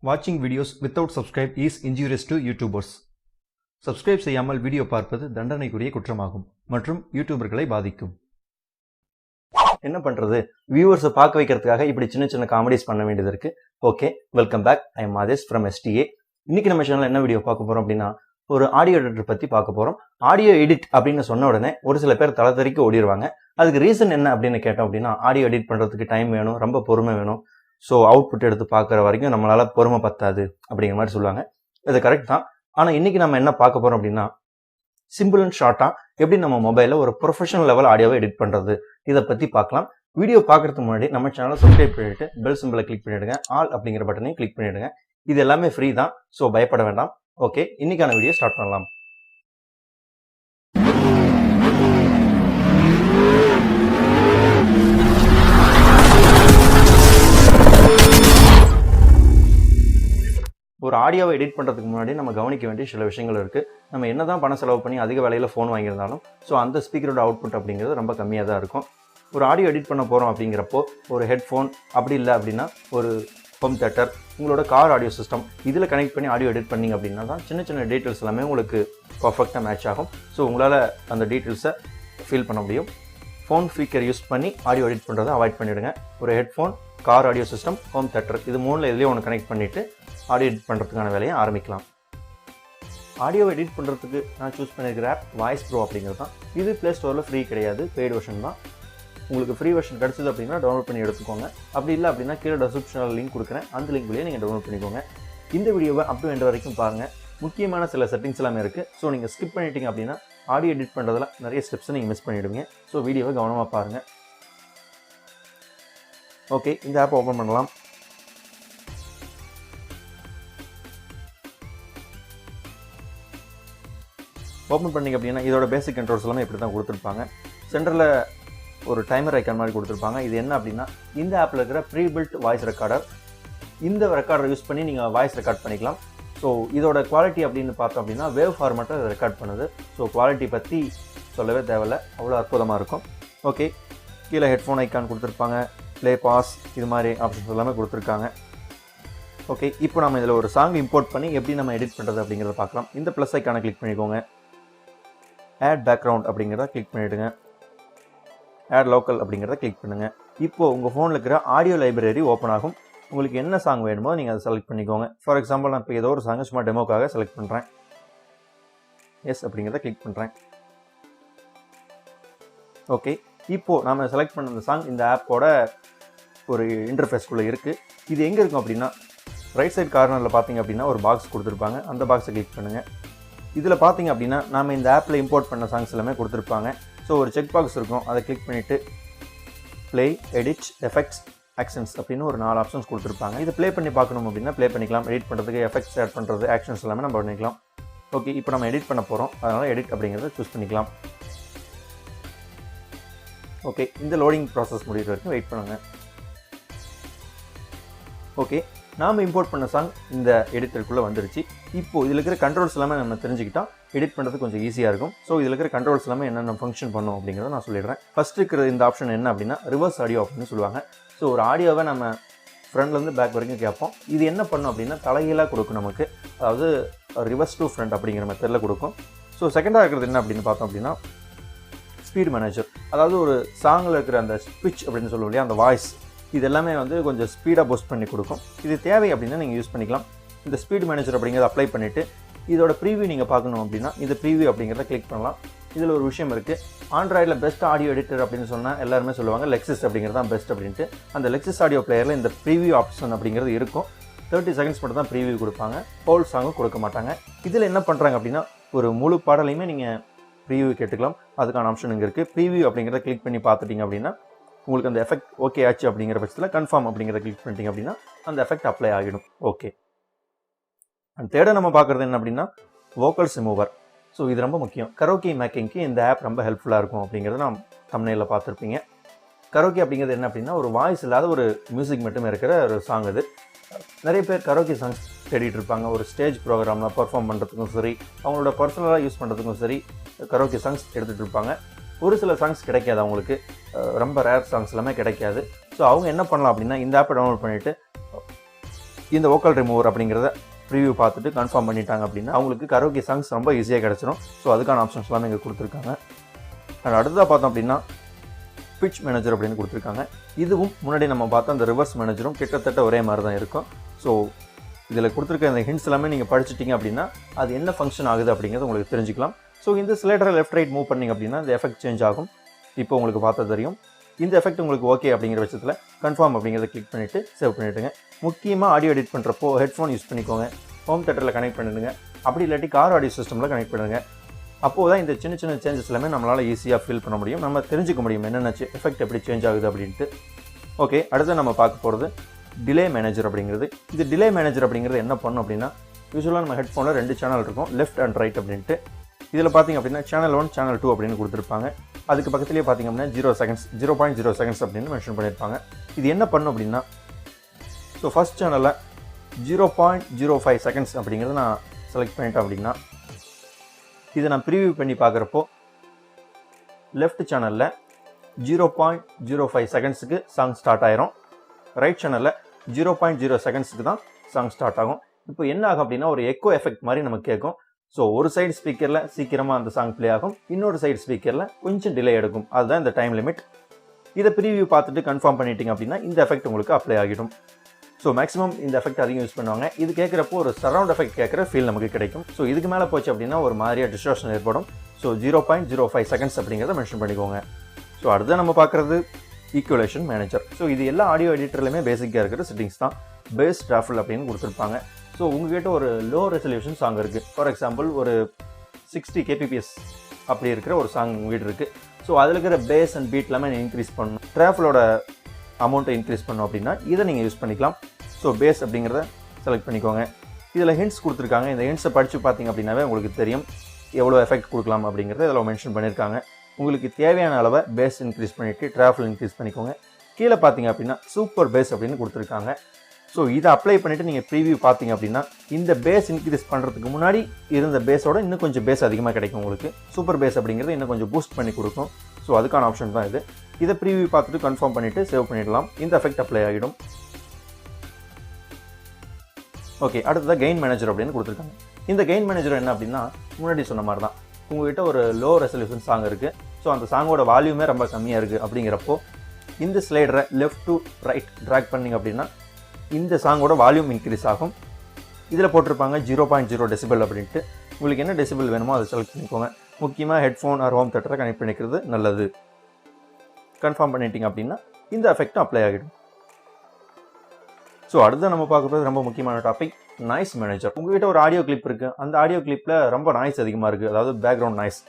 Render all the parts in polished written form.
Watching videos without subscribe is injurious to YouTubers. Subscribe செய்யாமல் video பார்ப்பது தண்டனைக்குரிய குற்றமாகும் மற்றும் யூடியூபர்களை பாதிக்கும். என்ன பண்றது? வியூவர்ஸை பார்க்க வைக்கிறதுக்காக இப்படி சின்ன சின்ன காமெடிஸ் பண்ண வேண்டியது இருக்கு. Okay, welcome back. I am Mathesh from STA. இன்னைக்கு நம்ம சேனல்ல என்ன வீடியோ பார்க்க போறோம் அப்படின்னா, ஒரு ஆடியோ எடிட்டர் பத்தி பார்க்க போறோம். ஆடியோ எடிட் அப்படின்னு சொன்ன உடனே ஒரு சில பேர் தளதறிக்க ஓடிடுவாங்க. அதுக்கு ரீசன் என்ன அப்படின்னு கேட்டோம் அப்படின்னா, ஆடியோ எடிட் பண்றதுக்கு டைம் வேணும், ரொம்ப பொறுமை வேணும். ஸோ அவுட்புட் எடுத்து பார்க்குற வரைக்கும் நம்மளால பொறுமை பத்தாது அப்படிங்கிற மாதிரி சொல்லுவாங்க. இது கரெக்ட் தான். ஆனால் இன்னைக்கு நம்ம என்ன பார்க்க போறோம் அப்படின்னா, சிம்பிள் அண்ட் ஷார்ட்டா எப்படி நம்ம மொபைலில் ஒரு ப்ரொஃபஷனல் லெவல் ஆடியோவை எடிட் பண்றது, இதை பத்தி பார்க்கலாம். வீடியோ பார்க்கறதுக்கு முன்னாடி நம்ம சேனலை சப்ஸ்கிரைப் பண்ணிட்டு பெல் சிம்பிளை கிளிக் பண்ணிடுங்க, ஆல் அப்படிங்கிற பட்டனையும் கிளிக் பண்ணிடுங்க. இது எல்லாமே ஃப்ரீ தான், ஸோ பயப்பட வேண்டாம். ஓகே, இன்னைக்கான வீடியோ ஸ்டார்ட் பண்ணலாம். ஒரு ஆடியோவை எடிட் பண்ணுறதுக்கு முன்னாடி நம்ம கவனிக்க வேண்டிய சில விஷயங்கள் இருக்குது. நம்ம என்ன தான் பணம் செலவு பண்ணி அதிக விலையில் ஃபோன் வாங்கியிருந்தாலும் ஸோ அந்த ஸ்பீக்கரோட அவுட்புட் அப்படிங்கிறது ரொம்ப கம்மியாக தான் இருக்கும். ஒரு ஆடியோ எடிட் பண்ண போகிறோம் அப்படிங்கிறப்போ ஒரு ஹெட்ஃபோன், அப்படி இல்லை அப்படின்னா ஒரு ஹோம் தியேட்டர், உங்களோட கார் ஆடியோ சிஸ்டம், இதில் கனெக்ட் பண்ணி ஆடியோ எடிட் பண்ணிங்க அப்படின்னா தான் சின்ன சின்ன டீட்டெயில்ஸ் எல்லாமே உங்களுக்கு பர்ஃபெக்டாக மேட்ச் ஆகும். ஸோ உங்களால் அந்த டீட்டெயில்ஸை ஃபீல் பண்ண முடியும். ஃபோன் ஸ்பீக்கர் யூஸ் பண்ணி ஆடியோ எடிட் பண்ணுறதை அவாய்ட் பண்ணிவிடுங்க. ஒரு headphone, car audio system, home theatre, இது மூணில் எதுலேயும் ஒன்று கனெக்ட் பண்ணிவிட்டு ஆடியோ எடிட் பண்ணுறதுக்கான வேலையை ஆரம்பிக்கலாம். ஆடியோ எடிட் பண்ணுறதுக்கு நான் சூஸ் பண்ணியிருக்கிற ஆப் வாய்ஸ் ப்ரோ அப்படிங்கிறது தான். இது ப்ளே ஸ்டோரில் ஃப்ரீ கிடையாது, பெய்டு வெர்ஷன் தான். உங்களுக்கு ஃப்ரீ வெர்ஷன் கிடச்சிது அப்படின்னா டவுன்லோட் பண்ணி எடுத்துக்கோங்க. அப்படி இல்லை அப்படின்னா கீழே டிஸ்கிரிப்ஷனில் லிங்க் கொடுக்குறேன், அந்த லிங்க் வழியே நீங்கள் டவுன்லோட் பண்ணிக்கோங்க. இந்த வீடியோவை அப் டு எண்ட் வரைக்கும் பாருங்கள். முக்கியமான சில செட்டிங்ஸ் எல்லாமே இருக்குது. ஸோ நீங்கள் ஸ்கிப் பண்ணிட்டீங்க அப்படின்னா ஆடியோ எடிட் பண்ணுறதுல நிறைய ஸ்டெப்ஸை நீங்கள் மிஸ் பண்ணிவிடுவீங்க. ஸோ வீடியோவை கவனமாக பாருங்கள். ஓகே, இந்த ஆப் ஓப்பன் பண்ணலாம். ஓப்பன் பண்ணிங்க அப்படின்னா இதோட பேசிக் கண்ட்ரோல்ஸ் எல்லாமே இப்படி தான் கொடுத்துருப்பாங்க. சென்டரில் ஒரு டைமர் ஐக்கான் மாதிரி கொடுத்துருப்பாங்க. இது என்ன அப்படின்னா, இந்த ஆப்பில் இருக்கிற ப்ரீ பில்ட் வாய்ஸ் ரெக்கார்டர். இந்த ரெக்கார்டரை யூஸ் பண்ணி நீங்கள் வாய்ஸ் ரெக்கார்ட் பண்ணிக்கலாம். ஸோ இதோட குவாலிட்டி அப்படின்னு பார்த்தோம் அப்படின்னா வேவ் ஃபார்மேட்டை ரெக்கார்ட் பண்ணுது. ஸோ குவாலிட்டி பற்றி சொல்லவே தேவையில்லை, அவ்வளோ அற்புதமாக இருக்கும். ஓகே, கீழே ஹெட்ஃபோன் ஐக்கான் கொடுத்துருப்பாங்க, ப்ளே, பாஸ், இது மாதிரி ஆப்ஷன்ஸ் எல்லாமே கொடுத்துருக்காங்க. ஓகே, இப்போ நம்ம இதில் ஒரு சாங் இம்போர்ட் பண்ணி எப்படி நம்ம எடிட் பண்ணுறது அப்படிங்கிறத பார்க்கலாம். இந்த ப்ளஸ் ஐக்கானை கிளிக் பண்ணிக்கோங்க. ஆட் பேக்ரவுண்ட் அப்படிங்கிறத கிளிக் பண்ணிவிடுங்க. ஆட் லோக்கல் அப்படிங்கிறத கிளிக் பண்ணுங்கள். இப்போது உங்கள் ஃபோனில் இருக்கிற ஆடியோ லைப்ரரி ஓப்பன் ஆகும். உங்களுக்கு என்ன சாங் வேணுமோ நீங்கள் அதை செலக்ட் பண்ணிக்கோங்க. ஃபார் எக்ஸாம்பிள் நான் இப்போ ஏதோ ஒரு சாங் சும்மா டெமோக்காக செலக்ட் பண்ணுறேன். எஸ் அப்படிங்கிறத கிளிக் பண்ணுறேன். ஓகே, இப்போது நம்ம செலக்ட் பண்ண அந்த சாங் இந்த ஆப்போட ஒரு இன்டர்ஃபேஸ்க்குள்ளே இருக்குது. இது எங்கே இருக்கும் அப்படின்னா, ரைட் சைட் கார்னரில் பார்த்தீங்க அப்படின்னா ஒரு பாக்ஸ் கொடுத்துருப்பாங்க. அந்த பாக்ஸை கிளிக் பண்ணுங்கள். இதில் பார்த்தீங்க அப்படின்னா நம்ம இந்த ஆப்பில் இம்போர்ட் பண்ண சாங்ஸ் எல்லாமே கொடுத்துருப்பாங்க. ஸோ ஒரு செக் பாக்ஸ் இருக்கும், அதை கிளிக் பண்ணிவிட்டு ப்ளே, எடிட், எஃபெக்ட்ஸ், ஆக்ஷன்ஸ் அப்படின்னு ஒரு 4 ஆப்ஷன்ஸ் கொடுத்துருப்பாங்க. இதை ப்ளே பண்ணி பார்க்கணும் அப்படின்னா ப்ளே பண்ணிக்கலாம். எடிட் பண்ணுறதுக்கு எஃபெக்ட்ஸ் ஆட் பண்ணுறது, ஆக்ஷன்ஸ் எல்லாமே நம்ம பண்ணிக்கலாம். ஓகே, இப்போ நம்ம எடிட் பண்ண போகிறோம், அதனால் எடிட் அப்படிங்கிறத சூஸ் பண்ணிக்கலாம். ஓகே, இந்த லோடிங் ப்ராசஸ் முடிகிற வரைக்கும் வெயிட் பண்ணுங்கள். ஓகே, நாம் இம்போர்ட் பண்ண சாங் இந்த எடிட்டருக்குள்ளே வந்துருச்சு. இப்போது இதில் இருக்கிற கண்ட்ரோல்ஸ் எல்லாமே நம்ம தெரிஞ்சுக்கிட்டால் எடிட் பண்ணுறது கொஞ்சம் ஈஸியாக இருக்கும். ஸோ இதில் இருக்கிற கண்ட்ரோல்ஸ் எல்லாமே என்னென்ன ஃபங்க்ஷன் பண்ணும் அப்படிங்கிறத நான் சொல்லிடுறேன். ஃபஸ்ட் இருக்கிற இந்த ஆப்ஷன் என்ன அப்படின்னா ரிவர்ஸ் ஆடியோ அப்படின்னு சொல்லுவாங்க. ஸோ ஒரு ஆடியோவை நம்ம ஃப்ரண்ட்லேருந்து பேக் வரைக்கும் கேட்போம். இது என்ன பண்ணும் அப்படின்னா தலைகீழாக கொடுக்கும் நமக்கு, அதாவது ரிவர்ஸ் டு ஃப்ரண்ட் அப்படிங்கிற மெத்தடில் கொடுக்கும். ஸோ செகண்டாக இருக்கிறது என்ன அப்படின்னு பார்த்தோம் அப்படின்னா ஸ்பீட் மேனேஜர். அதாவது ஒரு சாங்கில் இருக்கிற அந்த ஸ்பிச் அப்படின்னு சொல்லுவோம் இல்லையா, அந்த வாய்ஸ், இது எல்லாமே வந்து கொஞ்சம் ஸ்பீடாக பூஸ்ட் பண்ணி கொடுக்கும். இது தேவை அப்படின்னா நீங்கள் யூஸ் பண்ணிக்கலாம். இந்த ஸ்பீட் மேனேஜர் அப்படிங்கிறத அப்ளை பண்ணிவிட்டு இதோட ப்ரீவியூ நீங்கள் பார்க்கணும் அப்படின்னா இந்த ப்ரீவியூ அப்படிங்கிறத கிளிக் பண்ணலாம். இதில் ஒரு விஷயம் இருக்குது, ஆண்ட்ராய்டில் பெஸ்ட் ஆடியோ எடிட்டர் அப்படின்னு சொன்னால் எல்லாருமே சொல்லுவாங்க லெக்ஸஸ் அப்படிங்கிறது தான் பெஸ்ட் அப்படின்ட்டு. அந்த லெக்ஸஸ் ஆடியோ பிளேயரில் இந்த ப்ரீவியூ ஆப்ஷன் அப்படிங்கிறது இருக்கும். 30 செகண்ட்ஸ் மட்டும் தான் ப்ரீவியூ கொடுப்பாங்க, ஹோல் சாங்கும் கொடுக்க மாட்டாங்க. இதில் என்ன பண்ணுறாங்க அப்படின்னா ஒரு முழு பாடலையுமே நீங்கள் ப்ரீவியூ கேட்டுக்கலாம். அதுக்கான ஆப்ஷன் இங்கே இருக்குது. ப்ரீவியூ அப்படிங்கிறத கிளிக் பண்ணி பார்த்துட்டிங்க அப்படின்னா உங்களுக்கு அந்த எஃபெக்ட் ஓகே ஆச்சு அப்படிங்கிற பட்சத்தில் கன்ஃபார்ம் அப்படிங்கிறத கிளிக் பண்ணிட்டீங்க அப்படின்னா அந்த எஃபெக்ட் அப்ளை ஆகிடும். ஓகே, அண்ட் தேர்டாக நம்ம பார்க்குறது என்ன அப்படின்னா வோக்கல்ஸ் ரிமூவர். ஸோ இது ரொம்ப முக்கியம். கரோக்கி மேக்கிங்க்கு இந்த ஆப் ரொம்ப ஹெல்ப்ஃபுல்லாக இருக்கும் அப்படிங்கிறத நான் தம்ப்நெயிலில் பார்த்துருப்பீங்க. கரோக்கி அப்படிங்கிறது என்ன அப்படின்னா ஒரு வாய்ஸ் இல்லாத ஒரு மியூசிக் மட்டுமே இருக்கிற ஒரு சாங். இது நிறைய பேர் கரோக்கி சாங்ஸ் தேடிட்டு இருப்பாங்க. ஒரு ஸ்டேஜ் ப்ரோக்ராமில் பர்ஃபார்ம் பண்ணுறதுக்கும் சரி, அவங்களோட பர்சனலாக யூஸ் பண்ணுறதுக்கும் சரி கரோக்கி சாங்ஸ் எடுத்துகிட்டு இருப்பாங்க. ஒரு சில சாங்ஸ் கிடைக்காது அவங்களுக்கு, ரொம்ப ரேர் சாங்ஸ் எல்லாமே கிடைக்காது. ஸோ அவங்க என்ன பண்ணலாம் அப்படின்னா இந்த ஆப்பை டவுன்லோட் பண்ணிவிட்டு இந்த வோக்கல் ரிமூவர் அப்படிங்கிறத ப்ரிவியூ பார்த்துட்டு கன்ஃபார்ம் பண்ணிட்டாங்க அப்படின்னா அவங்களுக்கு கரோக்கே சாங்ஸ் ரொம்ப ஈஸியாக கிடச்சிரும். ஸோ அதுக்கான ஆப்ஷன்ஸ் எல்லாமே இங்கே கொடுத்துருக்காங்க. அண்ட் அடுத்ததாக பார்த்தோம் அப்படின்னா பிட்ச் மேனேஜர் அப்படின்னு கொடுத்துருக்காங்க. இதுவும் முன்னாடி நம்ம பார்த்தா அந்த ரிவர்ஸ் மேனேஜரும் கிட்டத்தட்ட ஒரே மாதிரி தான் இருக்கும். ஸோ இதில் கொடுத்துருக்க இந்த ஹிண்ட்ஸ் எல்லாமே நீங்கள் படிச்சிட்டிங்க அப்படின்னா அது என்ன ஃபங்க்ஷன் ஆகுது அப்படிங்கிறது உங்களுக்கு தெரிஞ்சுக்கலாம். ஸோ இந்த ஸ்லைடரை லெஃப்ட் ரைட் மூவ் பண்ணிங்க அப்படின்னா இந்த எஃபெக்ட் சேஞ்ச் ஆகும். இப்போ உங்களுக்கு பார்த்தா தெரியும். இந்த எஃபெக்ட் உங்களுக்கு ஓகே அப்படிங்கிற பட்சத்தில் கன்ஃபார்ம் அப்படிங்கிறத கிளிக் பண்ணிவிட்டு சேவ் பண்ணிவிடுங்க. முக்கியமாக ஆடியோ எடிட் பண்ணுறப்போ ஹெட்ஃபோன் யூஸ் பண்ணிக்கோங்க. ஹோம் தேட்டரில் கனெக்ட் பண்ணிடுங்க. அப்படி இல்லாட்டி கார் ஆடியோ சிஸ்டமில் கனெக்ட் பண்ணுங்க. அப்போது தான் இந்த சின்ன சின்ன சேஞ்சஸ் எல்லாமே நம்மளால் ஈஸியாக ஃபீல் பண்ண முடியும். நம்ம தெரிஞ்சுக்க முடியும் என்னென்ன எஃபெக்ட் எப்படி சேஞ்ச் ஆகுது அப்படின்ட்டு. ஓகே, அடுத்து நம்ம பார்க்க போகிறது டிலே மேனேஜர் அப்படிங்கிறது. இது டிலே மேனேஜர் அப்படிங்கிறது என்ன பண்ணும் அப்படின்னா, யூஸ்வலாக நம்ம ஹெட்ஃபோனில் 2 சேனல் இருக்கும், லெஃப்ட் அண்ட் ரைட் அப்படின்ட்டு. இதில் பார்த்திங்க அப்படின்னா சேனல் 1 சேனல் 2 அப்படின்னு கொடுத்துருப்பாங்க. அதுக்கு பக்கத்துலேயே பார்த்திங்க அப்படின்னா 0.0 செகண்ட்ஸ் அப்படின்னு மென்ஷன் பண்ணியிருப்பாங்க. இது என்ன பண்ணும் அப்படின்னா, ஸோ ஃபஸ்ட் சேனலில் 0.05 செகண்ட்ஸ் அப்படிங்கிறத நான் செலக்ட் பண்ணிட்டேன் அப்படின்னா, இதை நான் ப்ரீவியூ பண்ணி பார்க்குறப்போ லெஃப்ட் சேனலில் 0.05 செகண்ட்ஸுக்கு சாங் ஸ்டார்ட் ஆயிரும். ரைட் சேனலில் 0.0 செகண்ட்ஸுக்கு தான் சாங் ஸ்டார்ட் ஆகும். இப்போ என்ன ஆகும் அப்படின்னா ஒரு எக்கோ எஃபெக்ட் மாதிரி நமக்கு கேட்கும். ஸோ ஒரு சைடு ஸ்பீக்கரில் சீக்கிரமாக அந்த சாங் ப்ளே ஆகும், இன்னொரு சைடு ஸ்பீக்கரில் கொஞ்சம் டிலே எடுக்கும். அதுதான் இந்த டைம் லிமிட். இதை ப்ரீவியூ பார்த்துட்டு கன்ஃபார்ம் பண்ணிட்டீங்க அப்படின்னா இந்த எஃபெக்ட் உங்களுக்கு அப்ளை ஆகிடும். ஸோ மேக்ஸிமம் இந்த எஃபெக்ட் அதிகம் யூஸ் பண்ணுவாங்க. இது கேட்குறப்போ ஒரு சரவுண்ட் எஃபெக்ட் கேட்குற ஃபீல் நமக்கு கிடைக்கும். ஸோ இதுக்கு மேலே போச்சு அப்படின்னா ஒரு மாதிரியாக டிஸ்டார்ஷன் ஏற்படும். ஸோ 0.05 செகண்ட்ஸ் அப்படிங்கிறத மென்ஷன் பண்ணிக்கோங்க. ஸோ அடுத்து நம்ம பார்க்குறது ஈக்குவலைசேஷன் மேனேஜர். ஸோ இது எல்லா ஆடியோ எடிட்டர்லையுமே பேசிக்காக இருக்கிற செட்டிங்ஸ் தான். பேஸ் ட்ராஃபில் அப்படின்னு கொடுத்துருப்பாங்க. ஸோ உங்ககிட்ட ஒரு லோ ரெசல்யூஷன் சாங் இருக்குது. ஃபார் எக்ஸாம்பிள் ஒரு 60 kbps அப்படி இருக்கிற ஒரு சாங் உங்ககிட்ட இருக்குது. ஸோ அதில் இருக்கிற பேஸ் அண்ட் பீட் எல்லாமே இன்க்ரீஸ் பண்ணணும், ட்ராஃபிலோட அமௌண்ட்டை இன்க்ரீஸ் பண்ணணும் அப்படின்னா இதை நீங்கள் யூஸ் பண்ணிக்கலாம். ஸோ பேஸ் அப்படிங்கிறத செலக்ட் பண்ணிக்கோங்க. இதில் ஹிண்ட்ஸ் கொடுத்துருக்காங்க. இந்த ஹிண்ட்ஸை படித்து பார்த்தீங்க அப்படின்னாவே உங்களுக்கு தெரியும் எவ்வளோ எஃபெக்ட் கொடுக்கலாம் அப்படிங்கிறத இதில் மென்ஷன் பண்ணியிருக்காங்க. உங்களுக்கு தேவையான அளவை பேஸ் இன்க்ரீஸ் பண்ணிவிட்டு ட்ராஃபில் இன்க்ரீஸ் பண்ணிக்கோங்க. கீழே பார்த்தீங்க அப்படின்னா சூப்பர் பேஸ் அப்படின்னு கொடுத்துருக்காங்க. ஸோ இதை அப்ளை பண்ணிவிட்டு நீங்கள் ப்ரீவியூ பார்த்தீங்க அப்படின்னா இந்த பேஸ் இன்க்ரீஸ் பண்ணுறதுக்கு முன்னாடி இருந்த பேஸோட இன்னும் கொஞ்சம் பேஸ் அதிகமாக கிடைக்கும் உங்களுக்கு. சூப்பர் பேஸ் அப்படிங்கிறது இன்னும் கொஞ்சம் பூஸ்ட் பண்ணி கொடுக்கும். ஸோ அதுக்கான ஆப்ஷன் தான் இது. இதை ப்ரீவியூ பார்த்துட்டு கன்ஃபார்ம் பண்ணிவிட்டு சேவ் பண்ணிடலாம். இந்த எஃபெக்ட் அப்ளை ஆகிடும். ஓகே, அடுத்ததாக கெயின் மேனேஜர் அப்படின்னு கொடுத்துருக்காங்க. இந்த கெயின் மேனேஜர் என்ன அப்படின்னா முன்னாடி சொன்ன மாதிரி தான். உங்கள்கிட்ட ஒரு லோ ரெசல்யூஷன் சாங் இருக்குது. ஸோ அந்த சாங்கோட வால்யூமே ரொம்ப கம்மியாக இருக்குது அப்படிங்கிறப்போ இந்த ஸ்லைடரை லெஃப்ட் டு ரைட் ட்ராக் பண்ணிங்க அப்படின்னா இந்த சாங்கோட வால்யூம் இன்க்ரீஸ் ஆகும். இதில் போட்டிருப்பாங்க 0.0 டெசிபல் அப்படின்ட்டு. உங்களுக்கு என்ன டெசிபல் வேணுமோ அதை செலக்ட் பண்ணிக்கோங்க. முக்கியமாக ஹெட்ஃபோன் ஆர் ஹோம் தேட்டரை கனெக்ட் பண்ணிக்கிறது நல்லது. கன்ஃபார்ம் பண்ணிட்டீங்க அப்படின்னா இந்த எஃபெக்ட்டும் அப்ளை ஆகிடும். ஸோ அடுத்து நம்ம பார்க்குறது ரொம்ப முக்கியமான டாபிக், நாய்ஸ் மேனேஜர். உங்கள்கிட்ட ஒரு ஆடியோ கிளிப் இருக்குது. அந்த ஆடியோ கிளிப்பில் ரொம்ப நாய்ஸ் அதிகமாக இருக்குது, அதாவது பேக்ரவுண்ட் நாய்ஸ்.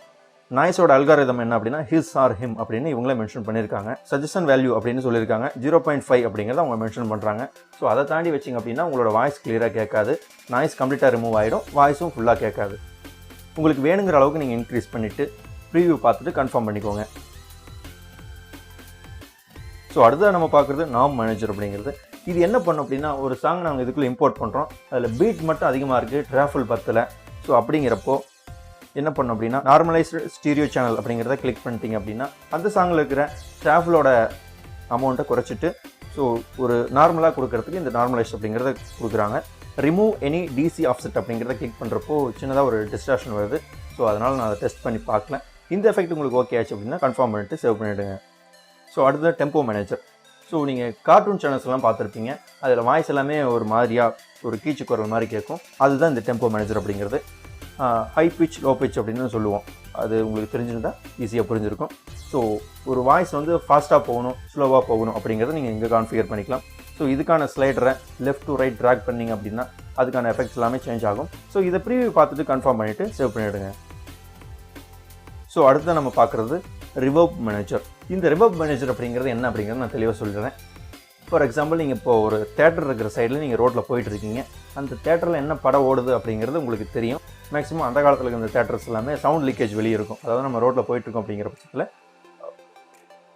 நாய்ஸோட அல்காரிதம் என்ன அப்படின்னா ஹிஸ் ஆர் ஹிம் அப்படின்னு இவங்களே மென்ஷன் பண்ணியிருக்காங்க. சஜஷன் வேல்யூ அப்படின்னு சொல்லியிருக்காங்க 0.5 அப்படிங்கிறத அவங்க மென்ஷன் பண்ணுறாங்க. ஸோ அதை தாண்டி வச்சிங்க அப்படின்னா உங்களோட வாய்ஸ் கிளியராக கேட்காது, நாய்ஸ் கம்ப்ளீட்டாக ரிமூவ் ஆகிடும், வாய்ஸும் ஃபுல்லாக கேட்காது. உங்களுக்கு வேணுங்கிற அளவுக்கு நீங்கள் இன்க்ரீஸ் பண்ணிவிட்டு ப்ரீவியூ பார்த்துட்டு கன்ஃபார்ம் பண்ணிக்கோங்க. ஸோ அடுத்தது நம்ம பார்க்குறது நார்ம் மேனேஜர் அப்படிங்கிறது. இது என்ன பண்ணும் அப்படின்னா ஒரு சாங் நாங்கள் இதுக்குள்ளே இம்போர்ட் பண்ணுறோம், அதில் பீட் மட்டும் அதிகமாக இருக்குது, ட்ராஃபில் பத்தலை. ஸோ அப்படிங்கிறப்போ என்ன பண்ணும் அப்படின்னா நார்மலைஸ்டு ஸ்டீரியோ சேனல் அப்படிங்கிறத கிளிக் பண்ணிட்டீங்க அப்படின்னா அந்த சாங்கில் இருக்கிற ட்ராஃபிலோட அமௌண்ட்டை குறைச்சிட்டு ஸோ ஒரு நார்மலாக கொடுக்கறதுக்கு இந்த நார்மலைஸ்ட் அப்படிங்கிறத கொடுக்குறாங்க. ரிமூவ் எனி டிசி ஆஃப்செட் அப்படிங்கிறத கிளிக் பண்ணுறப்போ சின்னதாக ஒரு டிஸ்டார்ஷன் வருது. ஸோ அதனால் நான் அதை டெஸ்ட் பண்ணி பார்க்கல. இந்த எஃபெக்ட் உங்களுக்கு ஓகே ஆச்சு அப்படின்னா கன்ஃபார்ம் பண்ணிவிட்டு சேவ் பண்ணிவிடுங்க. ஸோ அடுத்தது டெம்போ மேனேஜர். ஸோ நீங்கள் கார்ட்டூன் சேனல்ஸ் எல்லாம் பார்த்துருப்பீங்க, அதில் வாய்ஸ் எல்லாமே ஒரு மாதிரியாக ஒரு கீச்சு குரல் மாதிரி கேட்கும். அதுதான் இந்த டெம்போ மேனேஜர் அப்படிங்கிறது. ஹை பிச் லோ பிச் அப்படின்னு சொல்லுவோம். அது உங்களுக்கு தெரிஞ்சிருந்தால் ஈஸியாக புரிஞ்சிருக்கும். ஸோ ஒரு வாய்ஸ் வந்து ஃபாஸ்ட்டாக போகணும் ஸ்லோவாக போகணும் அப்படிங்கிறத நீங்கள் இங்கே கான்ஃபிகர் பண்ணிக்கலாம். ஸோ இதுக்கான ஸ்லைடரை லெஃப்ட் டு ரைட் ட்ராக் பண்ணிங்க அப்படின்னா அதுக்கான எஃபெக்ட்ஸ் எல்லாமே சேஞ்ச் ஆகும். ஸோ இதை ப்ரீவியூ பார்த்துட்டு கன்ஃபார்ம் பண்ணிவிட்டு சேவ் பண்ணிவிடுங்க. ஸோ அடுத்து நம்ம பார்க்குறது ரிவர்ப் மேனேஜர். இந்த ரிவர்ப் மேனேஜர் அப்படிங்கிறது என்ன அப்படிங்கிறது நான் தெளிவாக சொல்லிடுறேன். ஃபார் எக்ஸாம்பிள் நீங்கள் இப்போ ஒரு தேட்டர் இருக்கிற சைடில் நீங்கள் ரோட்டில் போயிட்டுருக்கீங்க. அந்த தேட்டரில் என்ன படம் ஓடுது அப்படிங்கிறது உங்களுக்கு தெரியும். மேக்ஸிமம் அந்த காலத்தில் இருக்கிற இந்த தேட்டர்ஸ் எல்லாமே சவுண்ட் லீக்கேஜ் வெளியே இருக்கும். அதாவது நம்ம ரோட்டில் போயிட்டுருக்கோம் அப்படிங்கிற பட்சத்தில்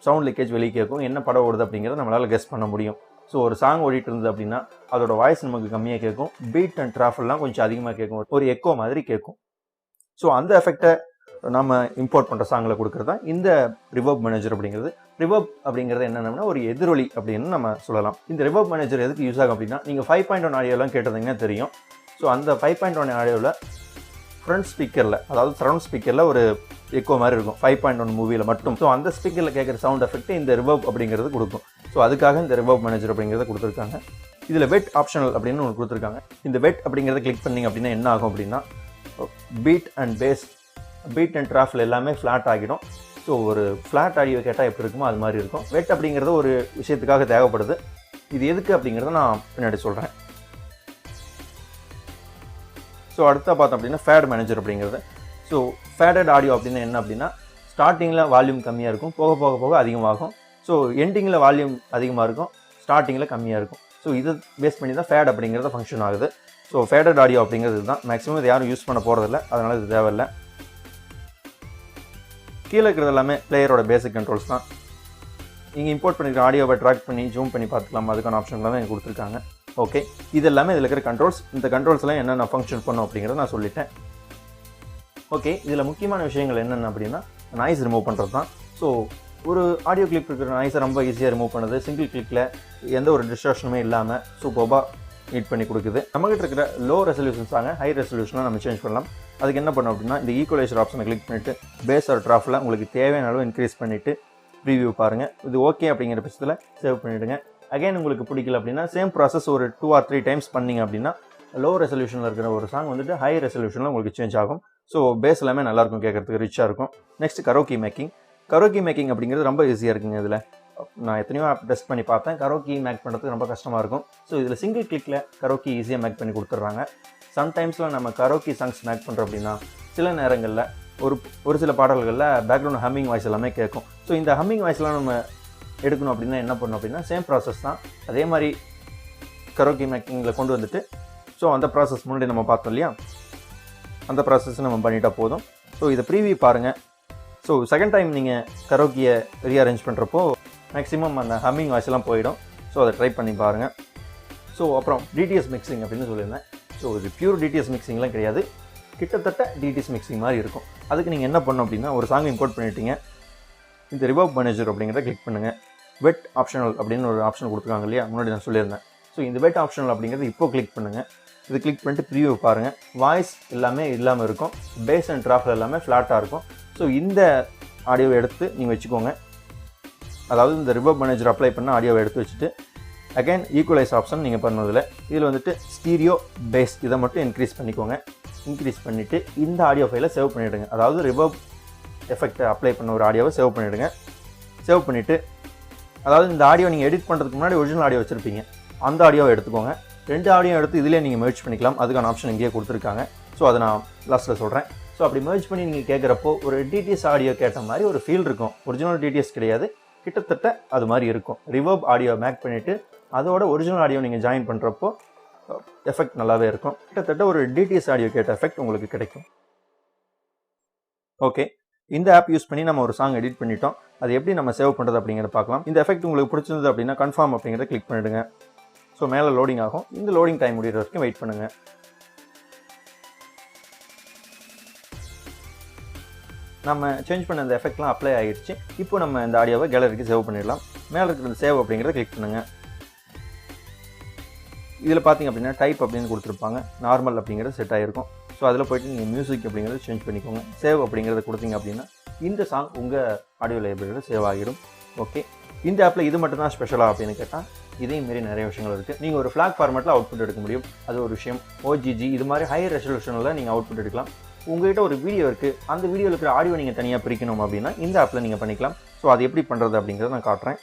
சவுண்ட் லீக்கேஜ் வெளியே கேட்கும். என்ன படம் ஓடுது அப்படிங்கிறத நம்மளால் கெஸ் பண்ண முடியும். ஸோ ஒரு சாங் ஓடிட்டு இருந்தது அப்படின்னா அதோட வாய்ஸ் நமக்கு கம்மியாக கேட்கும், பீட் அண்ட் ட்ராஃபில்லாம் கொஞ்சம் அதிகமாக கேட்கும், ஒரு எக்கோ மாதிரி கேட்கும். ஸோ அந்த எஃபெக்டை நம்ம இம்போர்ட் பண்ணுற சாங்கில் கொடுக்குறது தான் இந்த ரிவர்ப் மேனேஜர் அப்படிங்கிறது. ரிவர்ப் அப்படிங்கிறது என்னென்னா ஒரு எதிரொலி அப்படின்னு நம்ம சொல்லலாம். இந்த ரிவர்ப் மேனேஜர் எதுக்கு யூஸ் ஆகும் அப்படின்னா, நீங்கள் 5.1 ஆடியோலாம் கேட்டதுங்கன்னா தெரியும். ஸோ அந்த 5.1 ஆடியோவில் ஃப்ரண்ட் ஸ்பீக்கரில், அதாவது சரௌண்ட் ஸ்பீக்கரில் ஒரு எக்கோ மாதிரி இருக்கும் 5.1 மூவியில் மட்டும். ஸோ அந்த ஸ்பீக்கரில் கேட்குற சவுண்ட் எஃபெக்ட் இந்த ரிவர்ப் அப்படிங்கிறது கொடுக்கும். ஸோ அதுக்காக இந்த ரிவர்ப் மேனேஜர் அப்படிங்கிறத கொடுத்துருக்காங்க. இதில் வெட் ஆப்ஷனல் அப்படின்னு ஒன்று கொடுத்துருக்காங்க. இந்த வெட் அப்படிங்கிறத கிளிக் பண்ணிங்க அப்படின்னா என்ன ஆகும் அப்படின்னா, beat and bass, beat and ட்ராஃபில் எல்லாமே ஃப்ளாட் ஆகிடும். ஸோ ஒரு ஃப்ளாட் ஆடியோ கேட்டால் எப்படி இருக்குமோ அது மாதிரி இருக்கும். வெட் அப்படிங்கிறது ஒரு விஷயத்துக்காக தேவைப்படுது. இது எதுக்கு அப்படிங்கிறத நான் பின்னாடி சொல்கிறேன். ஸோ அடுத்த பார்த்தோம் அப்படின்னா ஃபேட் மேனேஜர் அப்படிங்கிறது. ஸோ ஃபேடட் ஆடியோ அப்படின்னா என்ன அப்படின்னா, ஸ்டார்டிங்கில் வால்யூம் கம்மியாக இருக்கும், போக போக போக அதிகமாகும். ஸோ எண்டிங்கில் வால்யூம் அதிகமாக இருக்கும், ஸ்டார்டிங்கில் கம்மியாக இருக்கும். ஸோ இதை பேஸ் பண்ணி தான் ஃபேட் அப்படிங்கிறத ஃபங்க்ஷன் ஆகுது. ஸோ ஃபேடட் ஆடியோ அப்படிங்கிறது தான் மேக்ஸிமம் இது யாரும் யூஸ் பண்ண போகிறதில்ல, அதனால் இது தேவையில்லை. கீழே இருக்கிறது எல்லாமே பிளேயரோட பேசிக் கண்ட்ரோல்ஸ் தான். நீங்கள் இம்போர்ட் பண்ணிக்கிற ஆடியோவை ட்ராக் பண்ணி ஜூம் பண்ணி பார்த்துக்கலாம், அதுக்கான ஆப்ஷன் எல்லாமே எனக்கு கொடுத்துருக்காங்க. ஓகே, இது எல்லாமே இதில் இருக்கிற கண்ட்ரோல்ஸ். இந்த கண்ட்ரோல்ஸ்லாம் என்னென்ன ஃபங்க்ஷன் பண்ணும் அப்படிங்கிறத நான் சொல்லிட்டேன். ஓகே, இதில் முக்கியமான விஷயங்கள் என்னென்ன அப்படின்னா, நாய்ஸ் ரிமூவ் பண்ணுறது தான். ஸோ ஒரு ஆடியோ கிளிப் இருக்கிற நாய்ஸை ரொம்ப ஈஸியாக ரிமூவ் பண்ணுறது, சிங்கிள் கிளிக்கில் எந்த ஒரு டிஸ்ட்ராக்ஷனுமே இல்லாமல் சூப்பராக மீட் பண்ணி கொடுக்குது. நம்மகிட்ட இருக்கிற லோ ரெசல்யூஷன் சாங்கை ஹை ரெசல்யூஷனாக நம்ம சேஞ்ச் பண்ணலாம். அதுக்கு என்ன பண்ணோம் அப்படின்னா, இந்த ஈக்குவலைசர் ஆப்ஷனை கிளிக் பண்ணிவிட்டு பேஸ் ஆர் ட்ராஃபில் உங்களுக்கு தேவையான அளவு இன்க்ரீஸ் பண்ணிவிட்டு ப்ரீவியூ பாருங்கள். இது ஓகே அப்படிங்கிற பட்சத்தில் சேவ் பண்ணிவிடுங்க. அகைன் உங்களுக்கு பிடிக்கல அப்படின்னா சேம் ப்ராசஸ் ஒரு 2 or 3 டைம்ஸ் பண்ணிங்க அப்படின்னா லோ ரெசல்யூஷனில் இருக்கிற ஒரு சாங் வந்துட்டு ஹை ரெசல்யூஷனில் உங்களுக்கு சேஞ்ச் ஆகும். ஸோ பேஸ் எல்லாமே நல்லாயிருக்கும், கேட்குறதுக்கு ரிச்சாக இருக்கும். Next karaoke making. Karaoke making அப்படிங்கிறது ரொம்ப ஈஸியாக இருக்குங்க. இதில் நான் எத்தனையோ ஆப் டெஸ்ட் பண்ணி பார்த்தேன், கரோக்கி மேக் பண்ணுறதுக்கு ரொம்ப கஷ்டமாக இருக்கும். ஸோ இதில் சிங்கிள் கிளிக்கில் கரோக்கி ஈஸியாக மேக் பண்ணி கொடுத்துட்றாங்க. சம்டைம்ஸில் நம்ம கரோக்கி சாங்ஸ் மேக் பண்ணுறோம் அப்படின்னா சில நேரங்களில் ஒரு சில பாடல்களில் பேக்ரவுண்ட் ஹம்மிங் வாய்ஸ் எல்லாமே கேட்கும். ஸோ இந்த ஹம்மிங் வாய்ஸ்லாம் நம்ம எடுக்கணும் அப்படின்னா என்ன பண்ணணும் அப்படின்னா சேம் ப்ராசஸ் தான். அதே மாதிரி கரோக்கி மேக்கிங்கில் கொண்டு வந்துட்டு, ஸோ அந்த ப்ராசஸ் முன்னாடி நம்ம பார்த்தோம் இல்லையா, அந்த ப்ராசஸ் நம்ம பண்ணிட்டால் போதும். ஸோ இதை ப்ரீவியூ பாருங்கள். ஸோ செகண்ட் டைம் நீங்கள் கரோக்கியை ரீஅரேஞ்ச் பண்ணுறப்போ மேக்ஸிமம் அந்த ஹம்மிங் வாய்ஸ்லாம் போயிடும். ஸோ அதை ட்ரை பண்ணி பாருங்கள். ஸோ அப்புறம் டிடிஎஸ் மிக்சிங் அப்படின்னு சொல்லியிருந்தேன். ஸோ இது பியூர் டிடிஎஸ் மிக்சிங்லாம் கிடையாது, கிட்டத்தட்ட டிடிஎஸ் மிக்சிங் மாதிரி இருக்கும். அதுக்கு நீங்கள் என்ன பண்ணணும் அப்படின்னா, ஒரு சாங் இம்போர்ட் பண்ணிட்டீங்க, இந்த ரிவர்ப் மேனேஜர் அப்படிங்கிறத கிளிக் பண்ணுங்கள். வெட் ஆப்ஷனல் அப்படின்னு ஒரு ஆப்ஷன் கொடுத்துருக்காங்க இல்லையா, முன்னாடி நான் சொல்லியிருந்தேன். ஸோ இந்த வெட் ஆப்ஷனல் அப்படிங்கிறது இப்போ கிளிக் பண்ணுங்கள். இது கிளிக் பண்ணிட்டு ப்ரீவியூ பாருங்கள். வாய்ஸ் எல்லாமே இல்லாமல் இருக்கும், பேஸ் அண்ட் ட்ராஃபில் எல்லாமே ஃப்ளாட்டாக இருக்கும். ஸோ இந்த ஆடியோவை எடுத்து நீங்கள் வச்சுக்கோங்க. அதாவது இந்த ரிவர்ப் மேனேஜர் அப்ளை பண்ண ஆடியோவை எடுத்து வச்சுட்டு அகைன் ஈக்குவலைஸ் ஆப்ஷன் நீங்கள் பண்ணதில் இதில் வந்துட்டு ஸ்டீரியோ பேஸ் இதை மட்டும் இன்க்ரீஸ் பண்ணிக்கோங்க. இன்க்ரீஸ் பண்ணிவிட்டு இந்த ஆடியோ ஃபைலை சேவ் பண்ணிவிடுங்க. அதாவது ரிவர்ப் எஃபெக்டை அப்ளை பண்ண ஒரு ஆடியோவை சேவ் பண்ணிவிடுங்க. சேவ் பண்ணிவிட்டு, அதாவது இந்த ஆடியோ நீங்கள் எடிட் பண்ணுறதுக்கு முன்னாடி ஒரிஜினல் ஆடியோ வச்சுருப்பீங்க, அந்த ஆடியோவை எடுத்துக்கோங்க. 2 ஆடியோ எடுத்து இதிலே நீங்கள் மெர்ஜ் பண்ணிக்கலாம். அதுக்கான ஆப்ஷன் இங்கேயே கொடுத்துருக்காங்க. ஸோ அதை நான் லாஸ்ட்டில் சொல்கிறேன். ஸோ அப்படி மெர்ஜ் பண்ணி நீங்கள் கேட்குறப்போ ஒரு டிடிஎஸ் ஆடியோ கேட்ட மாதிரி ஒரு ஃபீல் இருக்கும். ஒரிஜினல் டிடிஎஸ் கிடையாது, கிட்டத்தட்ட அது மாதிரி இருக்கும். ரிவர்ப் ஆடியோ மேக் பண்ணிவிட்டு அதோட ஒரிஜினல் ஆடியோ நீங்கள் ஜாயின் பண்ணுறப்போ எஃபெக்ட் நல்லாவே இருக்கும். கிட்டத்தட்ட ஒரு டிடிஎஸ் ஆடியோ கேட்ட எஃபெக்ட் உங்களுக்கு கிடைக்கும். ஓகே, இந்த ஆப் யூஸ் பண்ணி நம்ம ஒரு சாங் எடிட் பண்ணிட்டோம். அது எப்படி நம்ம சேவ் பண்ணுறது அப்படிங்கிறத பார்க்கலாம். இந்த எஃபெக்ட் உங்களுக்கு பிடிச்சிருந்தது அப்படின்னா கன்ஃபார்ம் அப்படிங்கிறத கிளிக் பண்ணிவிடுங்க. ஸோ மேலே லோடிங் ஆகும். இந்த லோடிங் டைம் முடிகிற வரைக்கும் வெயிட் பண்ணுங்கள். நம்ம சேஞ்ச் பண்ண இந்த எஃபெக்ட்லாம் அப்ளை ஆகிடுச்சு. இப்போ நம்ம இந்த ஆடியோவை கேலரிக்கு சேவ் பண்ணிடலாம். மேலே இருக்கிற சேவ் அப்படிங்கிறத கிளிக் பண்ணுங்கள். இதில் பார்த்திங்க அப்படின்னா டைப் அப்படின்னு கொடுத்துருப்பாங்க, நார்மல் அப்படிங்கிறது செட் ஆகிருக்கும். ஸோ அதில் போய்ட்டு நீங்கள் மியூசிக் அப்படிங்கிறத சேஞ்ச் பண்ணிக்கோங்க. சேவ் அப்படிங்கிறத கொடுத்தீங்க அப்படின்னா இந்த சாங் உங்கள் ஆடியோ லைப்ரரியில் சேவ் ஆகிடும். ஓகே, இந்த ஆப்பில் இது மட்டும் தான் ஸ்பெஷலாக அப்படின்னு கேட்டால் இதையும் மாரி நிறைய விஷயங்கள் இருக்குது. நீங்கள் ஒரு ஃப்ளாக் ஃபார்மேட்டில் அவுட்புட் எடுக்க முடியும், அது ஒரு விஷயம். OGG இது மாதிரி ஹை ரெசல்யூஷனில் நீங்கள் அவுட்புட் எடுக்கலாம். உங்கள்கிட்ட ஒரு வீடியோ இருக்குது, அந்த வீடியோவில் இருக்கிற ஆடியோ நீங்கள் தனியாக பிரிக்கணும் அப்படின்னா இந்த ஆப்பில் நீங்கள் பண்ணிக்கலாம். ஸோ அது எப்படி பண்ணுறது அப்படிங்கிறத நான் காட்டுறேன்.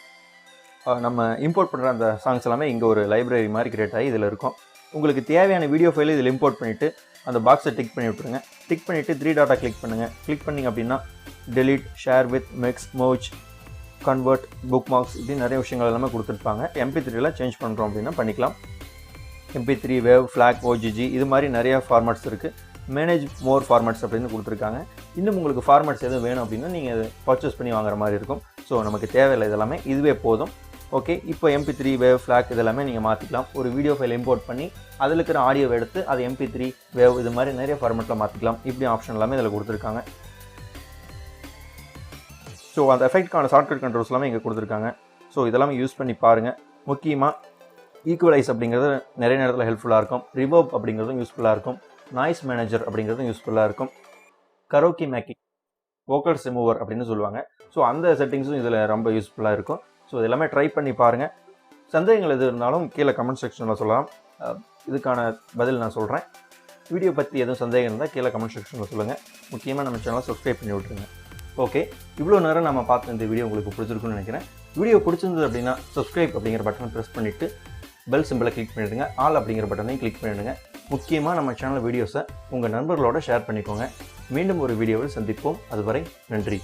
நம்ம இம்போர்ட் பண்ணுற அந்த சாங்ஸ் எல்லாமே இங்கே ஒரு லைப்ரரி மாதிரி கிரியேட் ஆகி இதில் இருக்கும். உங்களுக்கு தேவையான வீடியோ ஃபைலை இதில் இம்போர்ட் பண்ணிவிட்டு அந்த பாக்ஸை டிக் பண்ணி விட்டுருங்க. டிக் பண்ணிவிட்டு 3 டாட்டா கிளிக் பண்ணுங்கள். கிளிக் பண்ணிங்க அப்படின்னா delete, share with, mix, merge, convert, bookmarks இப்படி நிறைய விஷயங்கள் எல்லாமே கொடுத்துருப்பாங்க. MP3ல சேஞ்ச் பண்ணுறோம் அப்படின்னா பண்ணிக்கலாம். MP3, வேவ், ஃப்ளாக், OGG இது மாதிரி நிறைய ஃபார்மேட்ஸ் இருக்குது. மேனேஜ் மோர் ஃபார்மேட்ஸ் அப்படின்னு கொடுத்துருக்காங்க. இன்னும் உங்களுக்கு ஃபார்மேட்ஸ் எதுவும் வேணும் அப்படின்னா நீங்கள் பர்ச்சேஸ் பண்ணி வாங்குற மாதிரி இருக்கும். ஸோ நமக்கு தேவையில்லை, இதெல்லாமே இதுவே போதும். ஓகே, இப்போ MP3, வேவ், ஃப்ளாக் இதெல்லாமே நீங்கள் மாற்றிக்கலாம். ஒரு வீடியோ ஃபைல் இம்போர்ட் பண்ணி அதில் இருக்கிற ஆடியோவை எடுத்து அது MP3, வேவ் இது மாதிரி நிறைய ஃபார்மேட்டில் மாற்றிக்கலாம். இப்படி ஆப்ஷன் எல்லாமே இதில் கொடுத்துருக்காங்க. ஸோ அந்த எஃபெக்ட்கான ஷார்ட்கட் கண்ட்ரோல்ஸ் எல்லாமே இங்கே கொடுத்துருக்காங்க. ஸோ இதெல்லாமே யூஸ் பண்ணி பாருங்கள். முக்கியமாக ஈக்குவலைஸ் அப்படிங்கிறது நிறைய நேரத்தில் ஹெல்ப்ஃபுல்லாக இருக்கும். ரிவர்ப் அப்படிங்கிறதும் யூஸ்ஃபுல்லாக இருக்கும். நாய்ஸ் மேனேஜர் அப்படிங்கிறதும் யூஸ்ஃபுல்லாக இருக்கும். கரோக்கி மேக்கிங், வோக்கல்ஸ் ரிமூவர் அப்படின்னு சொல்லுவாங்க. ஸோ அந்த செட்டிங்ஸும் இதில் ரொம்ப யூஸ்ஃபுல்லாக இருக்கும். ஸோ இதெல்லாமே ட்ரை பண்ணி பாருங்கள். சந்தேகங்கள் எது இருந்தாலும் கீழே கமெண்ட் செக்ஷனில் சொல்லலாம். இதுக்கான பதில் நான் சொல்கிறேன். வீடியோ பற்றி எதுவும் சந்தேகம் இருந்தால் கீழே கமெண்ட் செக்ஷனில் சொல்லுங்கள். முக்கியமாக நம்ம சேனலை சப்ஸ்கிரைப் பண்ணி விட்ருங்க. ஓகே, இவ்வளோ நேரம் நம்ம பார்த்த இந்த வீடியோ உங்களுக்கு பிடிச்சிருக்குன்னு நினைக்கிறேன். வீடியோ பிடிச்சிருந்தது அப்படின்னா சப்ஸ்கிரைப் அப்படிங்கிற பட்டனை ப்ரெஸ் பண்ணிவிட்டு பெல் சிம்பிளை கிளிக் பண்ணிவிடுங்க. ஆல் அப்படிங்கிற பட்டனையும் கிளிக் பண்ணிவிடுங்க. முக்கியமாக நம்ம சேனல் வீடியோஸை உங்கள் நண்பர்களோட ஷேர் பண்ணிக்கோங்க. மீண்டும் ஒரு வீடியோவில் சந்திப்போம். அதுவரை நன்றி.